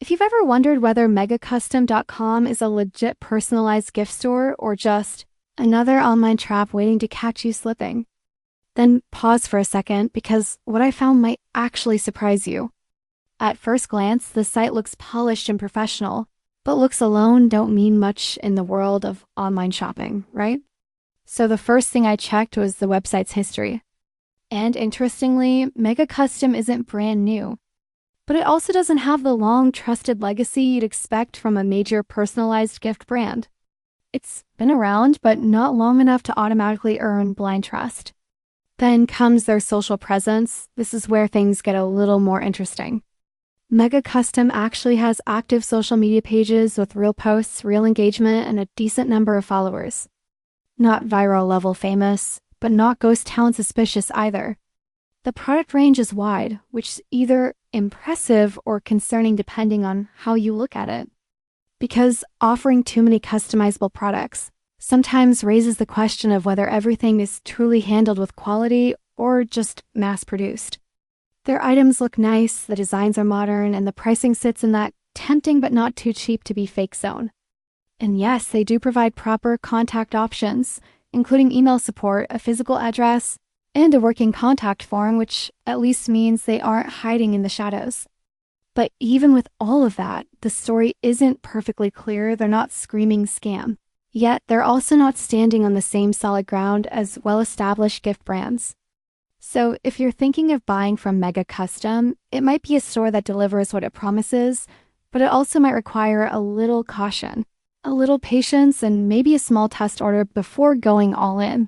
If you've ever wondered whether megacustom.com is a legit personalized gift store or just another online trap waiting to catch you slipping, then pause for a second because what I found might actually surprise you. At first glance, the site looks polished and professional, but looks alone don't mean much in the world of online shopping, right? So the first thing I checked was the website's history. And interestingly, Mega Custom isn't brand new, but it also doesn't have the long, trusted legacy you'd expect from a major personalized gift brand. It's been around, but not long enough to automatically earn blind trust. Then comes their social presence. This is where things get a little more interesting. Mega Custom actually has active social media pages with real posts, real engagement, and a decent number of followers. Not viral level famous, but not ghost town suspicious either. The product range is wide, which is either impressive or concerning depending on how you look at it. Because offering too many customizable products sometimes raises the question of whether everything is truly handled with quality or just mass-produced. Their items look nice, the designs are modern, and the pricing sits in that tempting but not too cheap to be fake zone. And yes, they do provide proper contact options, including email support, a physical address, and a working contact form, which at least means they aren't hiding in the shadows. But even with all of that, the story isn't perfectly clear. They're not screaming scam. Yet they're also not standing on the same solid ground as well-established gift brands. So if you're thinking of buying from Mega Custom, it might be a store that delivers what it promises, but it also might require a little caution, a little patience, and maybe a small test order before going all in.